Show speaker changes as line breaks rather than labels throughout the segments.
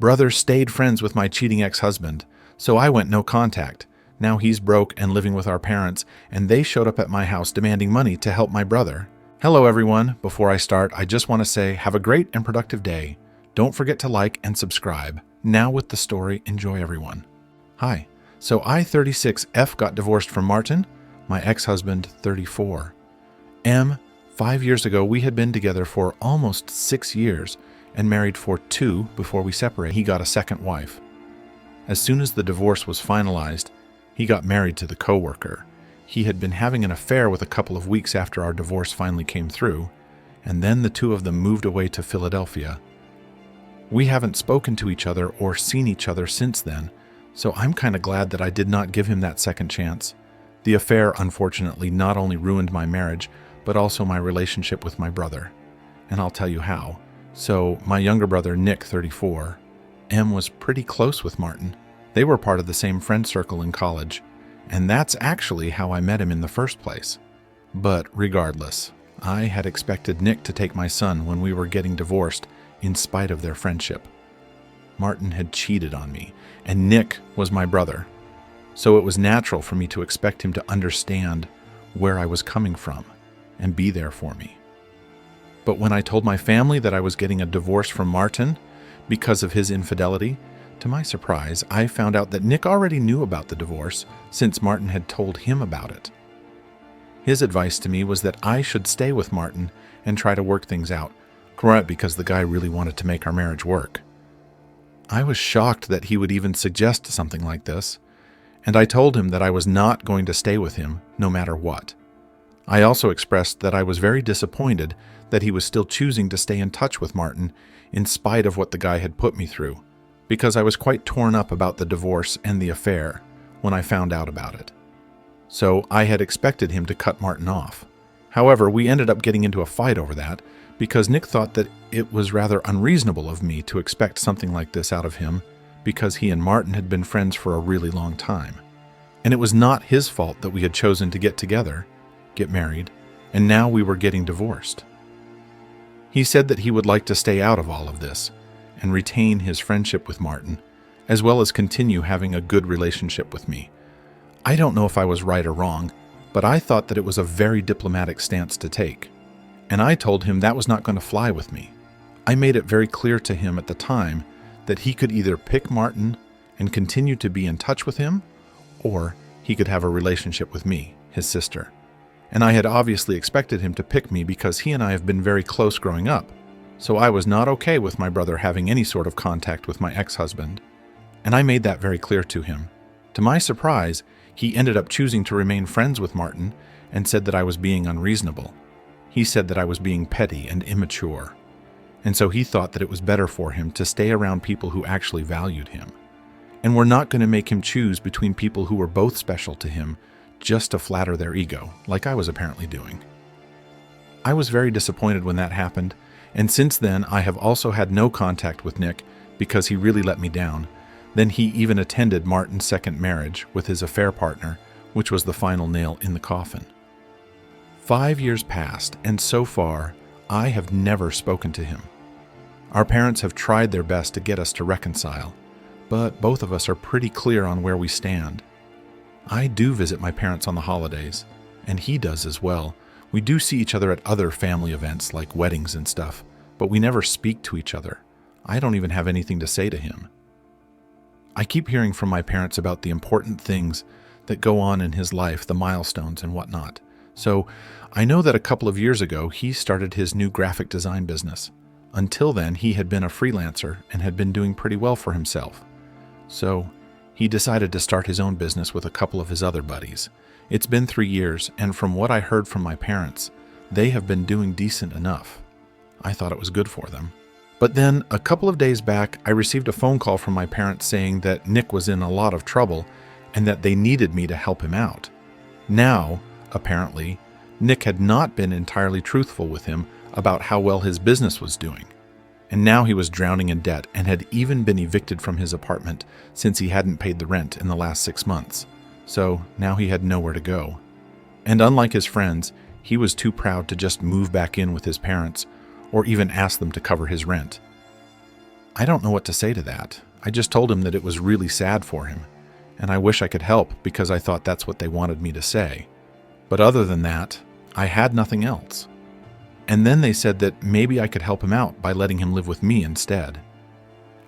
Brother stayed friends with my cheating ex-husband, so I went no contact. Now he's broke and living with our parents, and they showed up at my house demanding money to help my brother. Hello everyone. Before I start, I just want to say have a great and productive day. Don't forget to like and subscribe. Now with the story, enjoy everyone. Hi. So I, 36F, got divorced from Martin, my ex-husband, 34. M, 5 years ago, we had been together for almost 6 years and married for 2 before we separated. He got a second wife. As soon as the divorce was finalized, he got married to the coworker. He had been having an affair with a couple of weeks after our divorce finally came through, and then the two of them moved away to Philadelphia. We haven't spoken to each other or seen each other since then, so I'm kind of glad that I did not give him that second chance. The affair, unfortunately, not only ruined my marriage, but also my relationship with my brother. And I'll tell you how. So, my younger brother, Nick, 34, M was pretty close with Martin. They were part of the same friend circle in college, and that's actually how I met him in the first place. But regardless, I had expected Nick to take my son when we were getting divorced in spite of their friendship. Martin had cheated on me, and Nick was my brother. So it was natural for me to expect him to understand where I was coming from and be there for me. But when I told my family that I was getting a divorce from Martin because of his infidelity, to my surprise, I found out that Nick already knew about the divorce since Martin had told him about it. His advice to me was that I should stay with Martin and try to work things out, because the guy really wanted to make our marriage work. I was shocked that he would even suggest something like this, and I told him that I was not going to stay with him no matter what. I also expressed that I was very disappointed that he was still choosing to stay in touch with Martin in spite of what the guy had put me through, because I was quite torn up about the divorce and the affair when I found out about it. So I had expected him to cut Martin off. However, we ended up getting into a fight over that because Nick thought that it was rather unreasonable of me to expect something like this out of him because he and Martin had been friends for a really long time. And it was not his fault that we had chosen to get together, get married, and now we were getting divorced. He said that he would like to stay out of all of this and retain his friendship with Martin, as well as continue having a good relationship with me. I don't know if I was right or wrong, but I thought that it was a very diplomatic stance to take. And I told him that was not going to fly with me. I made it very clear to him at the time that he could either pick Martin and continue to be in touch with him, or he could have a relationship with me, his sister. And I had obviously expected him to pick me because he and I have been very close growing up. So I was not okay with my brother having any sort of contact with my ex-husband, and I made that very clear to him. To my surprise, he ended up choosing to remain friends with Martin and said that I was being unreasonable. He said that I was being petty and immature, and so he thought that it was better for him to stay around people who actually valued him, and were not going to make him choose between people who were both special to him just to flatter their ego, like I was apparently doing. I was very disappointed when that happened, and since then I have also had no contact with Nick because he really let me down. Then he even attended Martin's second marriage with his affair partner, which was the final nail in the coffin. 5 years passed, and so far, I have never spoken to him. Our parents have tried their best to get us to reconcile, but both of us are pretty clear on where we stand. I do visit my parents on the holidays, and he does as well. We do see each other at other family events like weddings and stuff, but we never speak to each other. I don't even have anything to say to him. I keep hearing from my parents about the important things that go on in his life, the milestones and whatnot. So I know that a couple of years ago he started his new graphic design business. Until then, he had been a freelancer and had been doing pretty well for himself. So he decided to start his own business with a couple of his other buddies. It's been 3 years, and from what I heard from my parents, they have been doing decent enough. I thought it was good for them. But then, a couple of days back, I received a phone call from my parents saying that Nick was in a lot of trouble and that they needed me to help him out. Now, apparently, Nick had not been entirely truthful with him about how well his business was doing. And now he was drowning in debt and had even been evicted from his apartment since he hadn't paid the rent in the last 6 months. So now he had nowhere to go. And unlike his friends, he was too proud to just move back in with his parents or even ask them to cover his rent. I don't know what to say to that. I just told him that it was really sad for him, and I wish I could help because I thought that's what they wanted me to say. But other than that, I had nothing else. And then they said that maybe I could help him out by letting him live with me instead.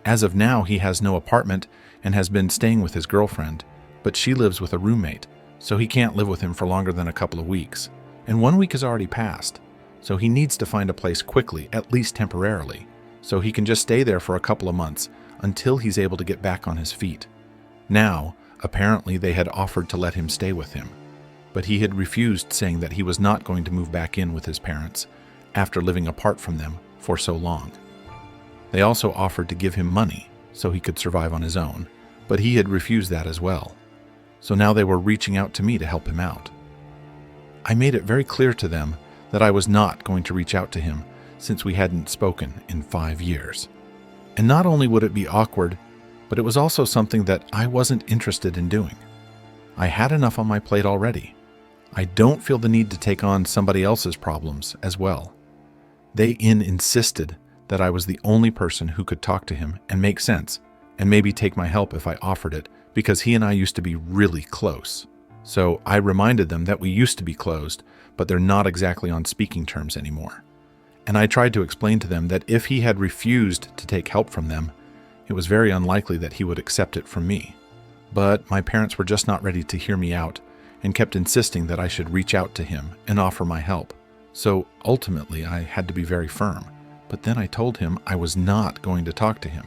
As of now, he has no apartment and has been staying with his girlfriend, but she lives with a roommate, so he can't live with him for longer than a couple of weeks. And 1 week has already passed, so he needs to find a place quickly, at least temporarily, so he can just stay there for a couple of months until he's able to get back on his feet. Now, apparently they had offered to let him stay with him, but he had refused, saying that he was not going to move back in with his parents after living apart from them for so long. They also offered to give him money so he could survive on his own, but he had refused that as well. So now they were reaching out to me to help him out. I made it very clear to them that I was not going to reach out to him since we hadn't spoken in 5 years. And not only would it be awkward, but it was also something that I wasn't interested in doing. I had enough on my plate already. I don't feel the need to take on somebody else's problems as well. They insisted that I was the only person who could talk to him and make sense, and maybe take my help if I offered it, because he and I used to be really close. So I reminded them that we used to be closed, but they're not exactly on speaking terms anymore. And I tried to explain to them that if he had refused to take help from them, it was very unlikely that he would accept it from me. But my parents were just not ready to hear me out and kept insisting that I should reach out to him and offer my help. So ultimately, I had to be very firm. But then I told him I was not going to talk to him,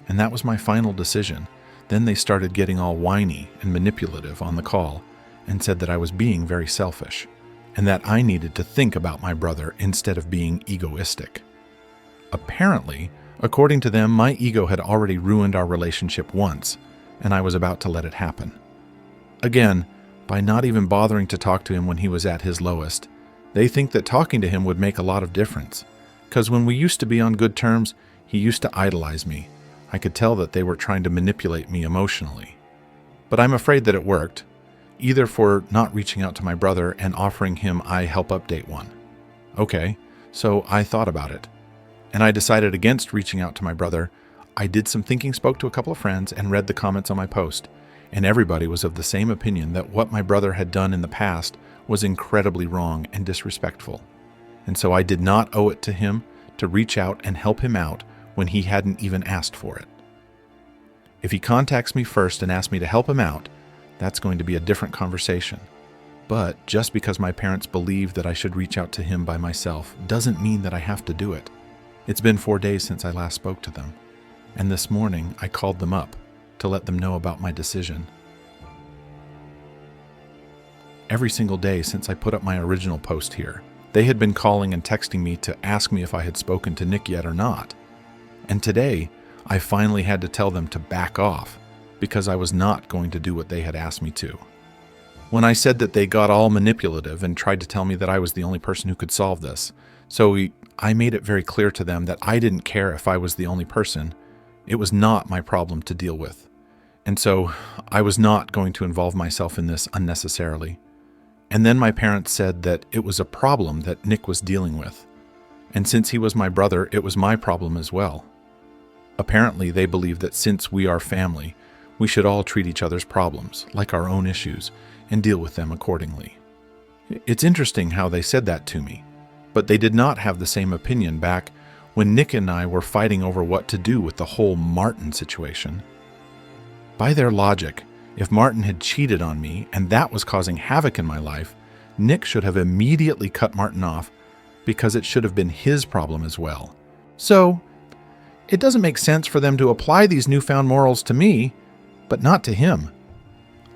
and that was my final decision. Then they started getting all whiny and manipulative on the call and said that I was being very selfish and that I needed to think about my brother instead of being egoistic. Apparently, according to them, my ego had already ruined our relationship once, and I was about to let it happen. Again, by not even bothering to talk to him when he was at his lowest, they think that talking to him would make a lot of difference. Because when we used to be on good terms, he used to idolize me. I could tell that they were trying to manipulate me emotionally. But I'm afraid that it worked, either for not reaching out to my brother and offering him I help update one. Okay, so I thought about it, and I decided against reaching out to my brother. I did some thinking, spoke to a couple of friends, and read the comments on my post, and everybody was of the same opinion that what my brother had done in the past was incredibly wrong and disrespectful. And so I did not owe it to him to reach out and help him out when he hadn't even asked for it. If he contacts me first and asks me to help him out, that's going to be a different conversation. But just because my parents believe that I should reach out to him by myself doesn't mean that I have to do it. It's been 4 days since I last spoke to them, and this morning I called them up to let them know about my decision. Every single day since I put up my original post here, they had been calling and texting me to ask me if I had spoken to Nick yet or not. And today, I finally had to tell them to back off because I was not going to do what they had asked me to. When I said that, they got all manipulative and tried to tell me that I was the only person who could solve this. So I made it very clear to them that I didn't care if I was the only person. It was not my problem to deal with. And so I was not going to involve myself in this unnecessarily. And then my parents said that it was a problem that Nick was dealing with. And since he was my brother, it was my problem as well. Apparently, they believe that since we are family, we should all treat each other's problems like our own issues and deal with them accordingly. It's interesting how they said that to me, but they did not have the same opinion back when Nick and I were fighting over what to do with the whole Martin situation. By their logic, if Martin had cheated on me and that was causing havoc in my life, Nick should have immediately cut Martin off because it should have been his problem as well. So, it doesn't make sense for them to apply these newfound morals to me, but not to him.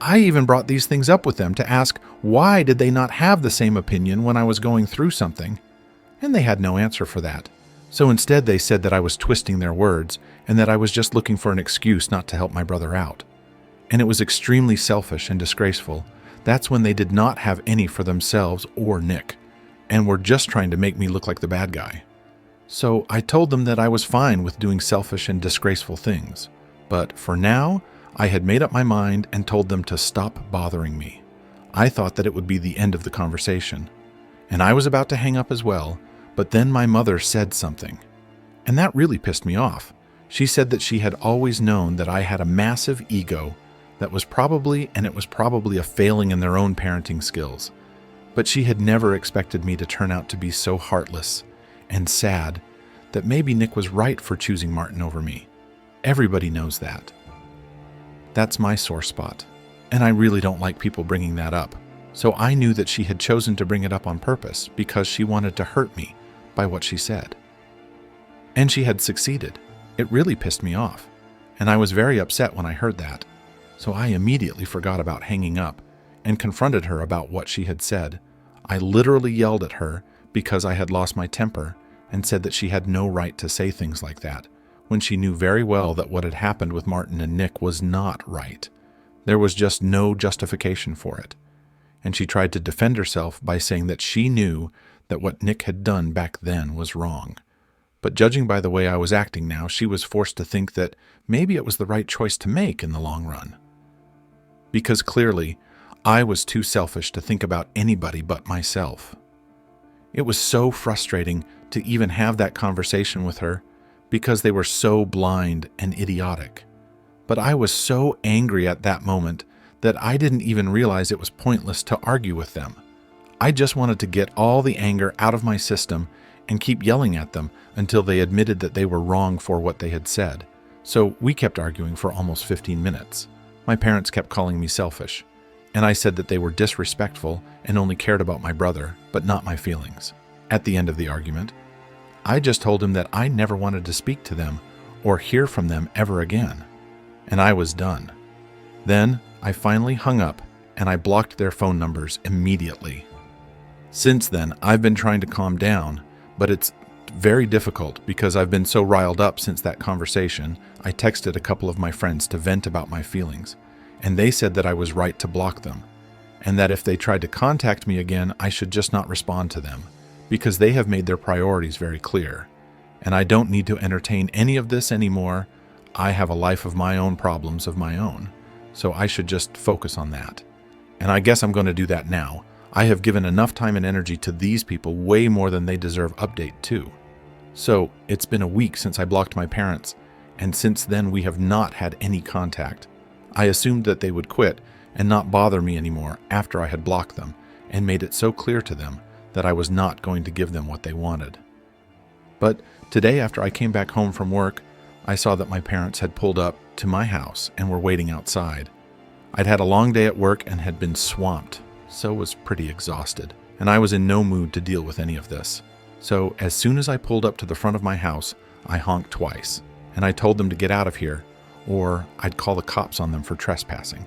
I even brought these things up with them to ask why did they not have the same opinion when I was going through something, and they had no answer for that. So instead they said that I was twisting their words and that I was just looking for an excuse not to help my brother out. And it was extremely selfish and disgraceful. That's when they did not have any for themselves or Nick, and were just trying to make me look like the bad guy. So I told them that I was fine with doing selfish and disgraceful things. But for now, I had made up my mind and told them to stop bothering me. I thought that it would be the end of the conversation. And I was about to hang up as well, but then my mother said something. And that really pissed me off. She said that she had always known that I had a massive ego that was probably a failing in their own parenting skills. But she had never expected me to turn out to be so heartless and sad that maybe Nick was right for choosing Martin over me. Everybody knows that. That's my sore spot, and I really don't like people bringing that up. So I knew that she had chosen to bring it up on purpose because she wanted to hurt me by what she said. And she had succeeded. It really pissed me off, and I was very upset when I heard that. So I immediately forgot about hanging up and confronted her about what she had said. I literally yelled at her because I had lost my temper and said that she had no right to say things like that, when she knew very well that what had happened with Martin and Nick was not right. There was just no justification for it. And she tried to defend herself by saying that she knew that what Nick had done back then was wrong. But judging by the way I was acting now, she was forced to think that maybe it was the right choice to make in the long run. Because clearly, I was too selfish to think about anybody but myself. It was so frustrating to even have that conversation with her because they were so blind and idiotic. But I was so angry at that moment that I didn't even realize it was pointless to argue with them. I just wanted to get all the anger out of my system and keep yelling at them until they admitted that they were wrong for what they had said. So we kept arguing for almost 15 minutes. My parents kept calling me selfish, and I said that they were disrespectful and only cared about my brother, but not my feelings. At the end of the argument, I just told him that I never wanted to speak to them or hear from them ever again, and I was done. Then I finally hung up and I blocked their phone numbers immediately. Since then, I've been trying to calm down, but it's very difficult because I've been so riled up since that conversation. I texted a couple of my friends to vent about my feelings, and they said that I was right to block them, and that if they tried to contact me again, I should just not respond to them, because they have made their priorities very clear, and I don't need to entertain any of this anymore. I have a life of my own problems of my own, so I should just focus on that. And I guess I'm going to do that now. I have given enough time and energy to these people, way more than they deserve update too. So it's been a week since I blocked my parents, and since then we have not had any contact. I assumed that they would quit and not bother me anymore after I had blocked them and made it so clear to them that I was not going to give them what they wanted. But today, after I came back home from work, I saw that my parents had pulled up to my house and were waiting outside. I'd had a long day at work and had been swamped, so was pretty exhausted, and I was in no mood to deal with any of this. So as soon as I pulled up to the front of my house, I honked twice, and I told them to get out of here, or I'd call the cops on them for trespassing.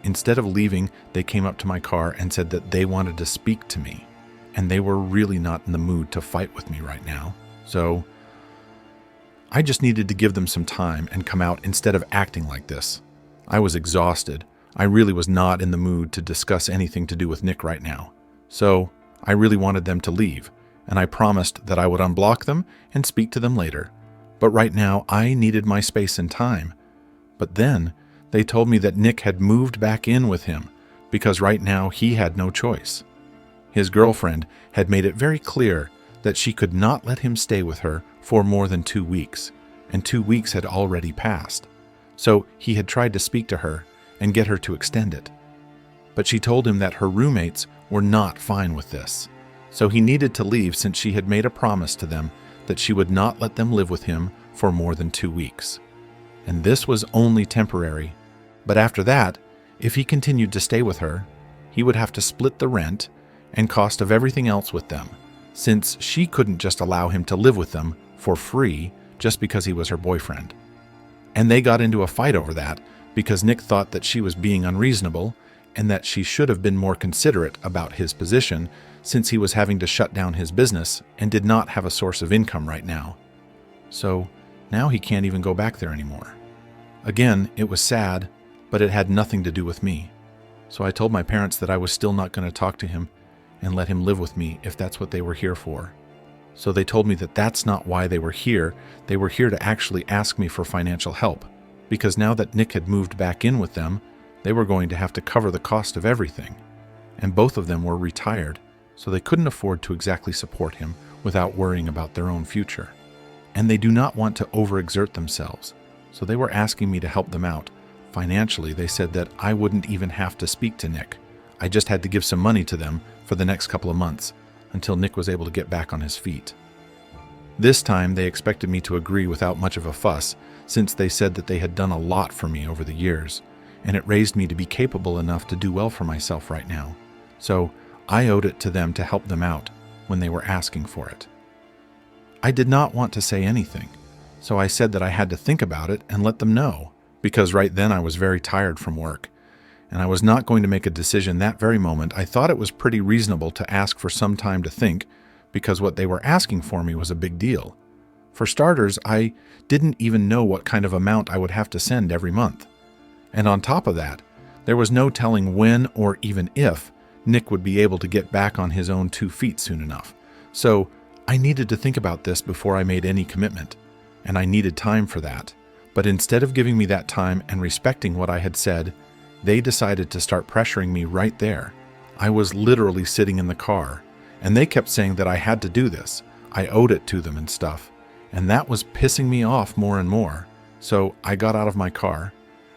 Instead of leaving, they came up to my car and said that they wanted to speak to me, and they were really not in the mood to fight with me right now. So I just needed to give them some time and come out instead of acting like this. I was exhausted. I really was not in the mood to discuss anything to do with Nick right now. So I really wanted them to leave, and I promised that I would unblock them and speak to them later. But right now, I needed my space and time. But then they told me that Nick had moved back in with him because right now he had no choice. His girlfriend had made it very clear that she could not let him stay with her for more than 2 weeks, and 2 weeks had already passed. So he had tried to speak to her and get her to extend it. But she told him that her roommates were not fine with this. So he needed to leave since she had made a promise to them that she would not let them live with him for more than 2 weeks. And this was only temporary. But after that, if he continued to stay with her, he would have to split the rent and cost of everything else with them, since she couldn't just allow him to live with them for free just because he was her boyfriend. And they got into a fight over that because Nick thought that she was being unreasonable and that she should have been more considerate about his position since he was having to shut down his business and did not have a source of income right now. So now he can't even go back there anymore. Again, it was sad, but it had nothing to do with me. So I told my parents that I was still not going to talk to him and let him live with me if that's what they were here for. So they told me that that's not why they were here. They were here to actually ask me for financial help, because now that Nick had moved back in with them, they were going to have to cover the cost of everything. And both of them were retired, so they couldn't afford to exactly support him without worrying about their own future. and they do not want to overexert themselves. So they were asking me to help them out. Financially, they said that I wouldn't even have to speak to Nick. I just had to give some money to them for the next couple of months until Nick was able to get back on his feet. This time, they expected me to agree without much of a fuss, since they said that they had done a lot for me over the years, and it raised me to be capable enough to do well for myself right now. So I owed it to them to help them out when they were asking for it. I did not want to say anything, so I said that I had to think about it and let them know, because right then I was very tired from work, and I was not going to make a decision that very moment. I thought it was pretty reasonable to ask for some time to think, because what they were asking for me was a big deal. For starters, I didn't even know what kind of amount I would have to send every month. And on top of that, there was no telling when or even if Nick would be able to get back on his own 2 feet soon enough. So I needed to think about this before I made any commitment, and I needed time for that. But instead of giving me that time and respecting what I had said, they decided to start pressuring me right there. I was literally sitting in the car, and they kept saying that I had to do this. I owed it to them and stuff, and that was pissing me off more and more. So I got out of my car,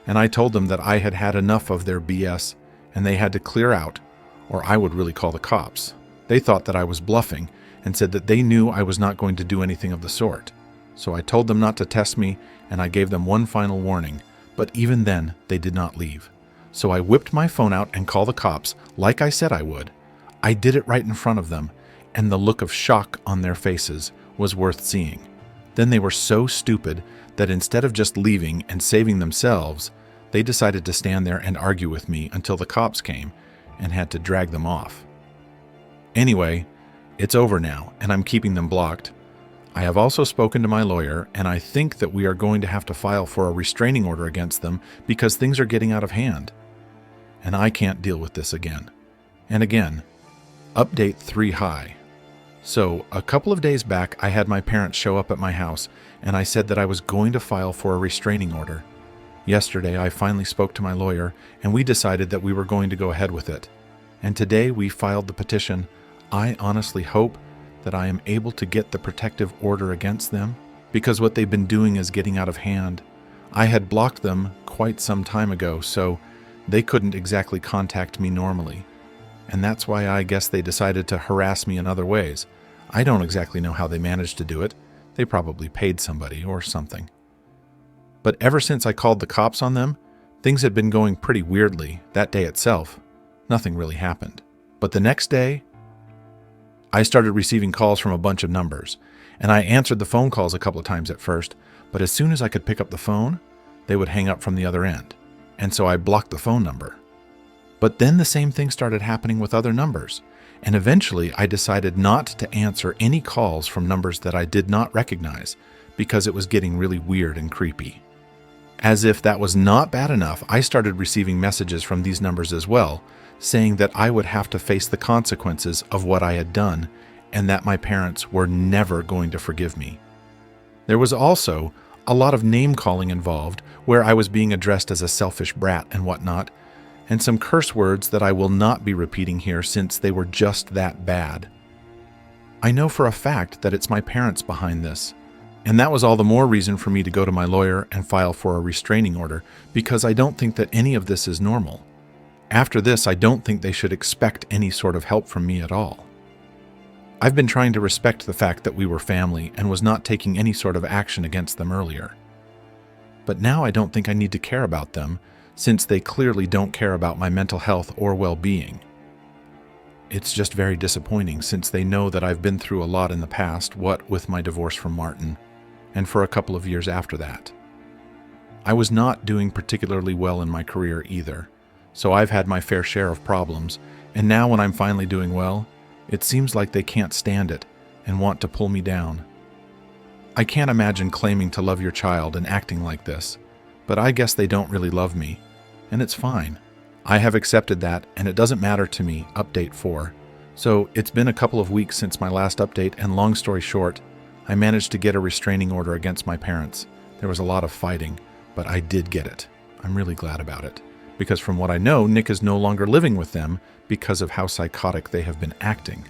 and I told them that I had had enough of their BS, and they had to clear out, or I would really call the cops. They thought that I was bluffing, and said that they knew I was not going to do anything of the sort. So I told them not to test me, and I gave them one final warning, but even then, they did not leave. So I whipped my phone out and called the cops, like I said I would. I did it right in front of them, and the look of shock on their faces was worth seeing. Then they were so stupid that instead of just leaving and saving themselves, they decided to stand there and argue with me until the cops came and had to drag them off. Anyway, it's over now, and I'm keeping them blocked. I have also spoken to my lawyer, and I think that we are going to have to file for a restraining order against them because things are getting out of hand. And I can't deal with this again. And again, update 3 high. So, a couple of days back, I had my parents show up at my house, and I said that I was going to file for a restraining order. Yesterday, I finally spoke to my lawyer, and we decided that we were going to go ahead with it. And today, we filed the petition. I honestly hope that I am able to get the protective order against them, because what they've been doing is getting out of hand. I had blocked them quite some time ago, so they couldn't exactly contact me normally. And that's why I guess they decided to harass me in other ways. I don't exactly know how they managed to do it. They probably paid somebody or something. But ever since I called the cops on them, things had been going pretty weirdly. That day itself, nothing really happened. But the next day, I started receiving calls from a bunch of numbers, and I answered the phone calls a couple of times at first, but as soon as I could pick up the phone, they would hang up from the other end, and so I blocked the phone number. But then the same thing started happening with other numbers, and eventually I decided not to answer any calls from numbers that I did not recognize because it was getting really weird and creepy. As if that was not bad enough, I started receiving messages from these numbers as well, saying that I would have to face the consequences of what I had done and that my parents were never going to forgive me. There was also a lot of name-calling involved, where I was being addressed as a selfish brat and whatnot, and some curse words that I will not be repeating here since they were just that bad. I know for a fact that it's my parents behind this, and that was all the more reason for me to go to my lawyer and file for a restraining order, because I don't think that any of this is normal. After this, I don't think they should expect any sort of help from me at all. I've been trying to respect the fact that we were family and was not taking any sort of action against them earlier. But now I don't think I need to care about them, since they clearly don't care about my mental health or well-being. It's just very disappointing since they know that I've been through a lot in the past, what with my divorce from Martin, and for a couple of years after that. I was not doing particularly well in my career either, so I've had my fair share of problems, and now when I'm finally doing well, it seems like they can't stand it and want to pull me down. I can't imagine claiming to love your child and acting like this, but I guess they don't really love me, and it's fine. I have accepted that, and it doesn't matter to me, update 4. So it's been a couple of weeks since my last update, and long story short, I managed to get a restraining order against my parents. There was a lot of fighting, but I did get it. I'm really glad about it, because from what I know, Nick is no longer living with them because of how psychotic they have been acting.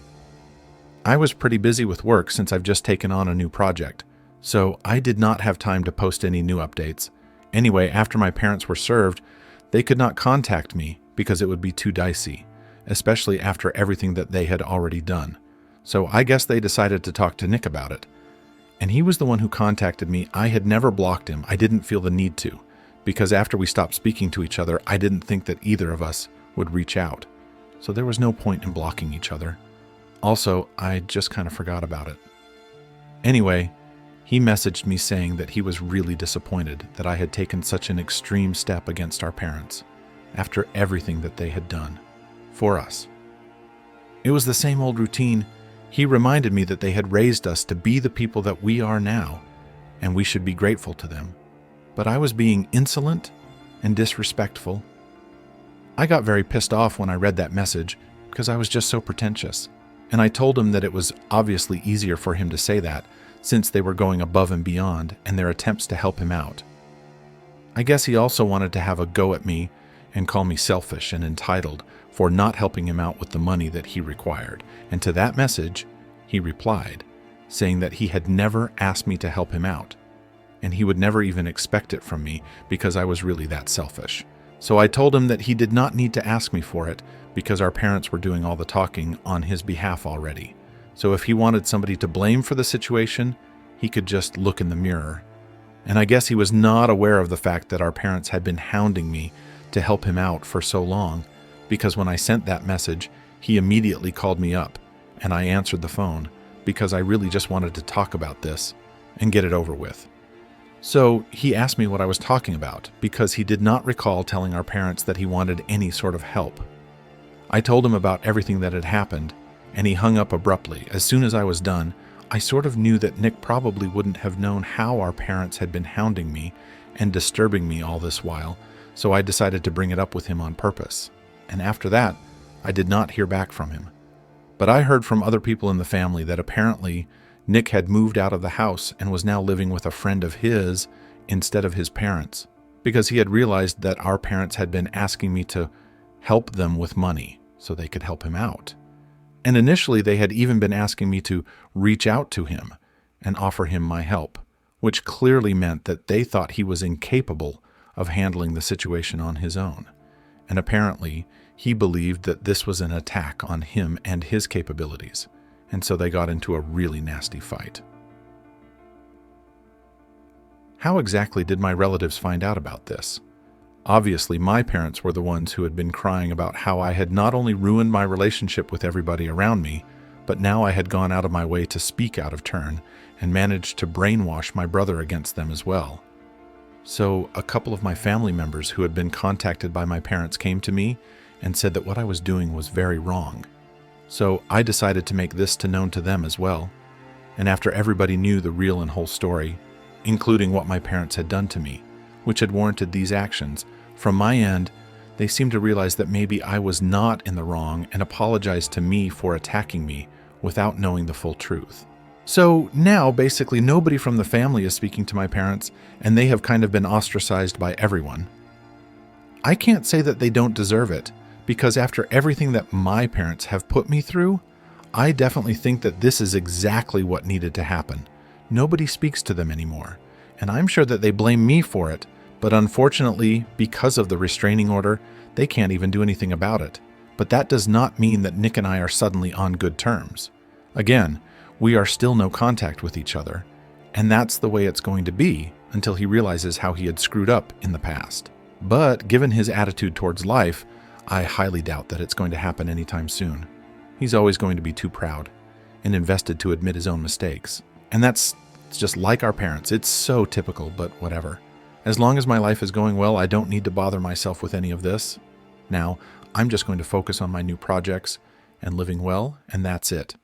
I was pretty busy with work since I've just taken on a new project, So I did not have time to post any new updates. Anyway, after my parents were served, they could not contact me because it would be too dicey, especially after everything that they had already done. So I guess they decided to talk to Nick about it. And he was the one who contacted me. I had never blocked him. I didn't feel the need to, because after we stopped speaking to each other, I didn't think that either of us would reach out. So there was no point in blocking each other. Also, I just kind of forgot about it. Anyway, he messaged me saying that he was really disappointed that I had taken such an extreme step against our parents after everything that they had done for us. It was the same old routine. He reminded me that they had raised us to be the people that we are now, and we should be grateful to them. But I was being insolent and disrespectful. I got very pissed off when I read that message because I was just so pretentious. And I told him that it was obviously easier for him to say that since they were going above and beyond in their attempts to help him out. I guess he also wanted to have a go at me and call me selfish and entitled for not helping him out with the money that he required. And to that message, he replied, saying that he had never asked me to help him out, and he would never even expect it from me because I was really that selfish. So I told him that he did not need to ask me for it because our parents were doing all the talking on his behalf already. So if he wanted somebody to blame for the situation, he could just look in the mirror. And I guess he was not aware of the fact that our parents had been hounding me to help him out for so long, because when I sent that message, he immediately called me up, and I answered the phone because I really just wanted to talk about this and get it over with. So he asked me what I was talking about because he did not recall telling our parents that he wanted any sort of help. I told him about everything that had happened, and he hung up abruptly. As soon as I was done, I sort of knew that Nick probably wouldn't have known how our parents had been hounding me and disturbing me all this while, so I decided to bring it up with him on purpose. And after that, I did not hear back from him. But I heard from other people in the family that apparently Nick had moved out of the house and was now living with a friend of his instead of his parents, because he had realized that our parents had been asking me to help them with money so they could help him out. And initially they had even been asking me to reach out to him and offer him my help, which clearly meant that they thought he was incapable of handling the situation on his own. And apparently he believed that this was an attack on him and his capabilities, and so they got into a really nasty fight. How exactly did my relatives find out about this? Obviously, my parents were the ones who had been crying about how I had not only ruined my relationship with everybody around me, but now I had gone out of my way to speak out of turn and managed to brainwash my brother against them as well. So a couple of my family members who had been contacted by my parents came to me and said that what I was doing was very wrong. So I decided to make this known to them as well. And after everybody knew the real and whole story, including what my parents had done to me, which had warranted these actions, from my end, they seemed to realize that maybe I was not in the wrong and apologized to me for attacking me without knowing the full truth. So now, basically, nobody from the family is speaking to my parents, and they have kind of been ostracized by everyone. I can't say that they don't deserve it, because after everything that my parents have put me through, I definitely think that this is exactly what needed to happen. Nobody speaks to them anymore, and I'm sure that they blame me for it, but unfortunately, because of the restraining order, they can't even do anything about it. But that does not mean that Nick and I are suddenly on good terms. Again, we are still no contact with each other, and that's the way it's going to be until he realizes how he had screwed up in the past. But given his attitude towards life, I highly doubt that it's going to happen anytime soon. He's always going to be too proud and invested to admit his own mistakes. And it's just like our parents. It's so typical, but whatever. As long as my life is going well, I don't need to bother myself with any of this. Now, I'm just going to focus on my new projects and living well, and that's it.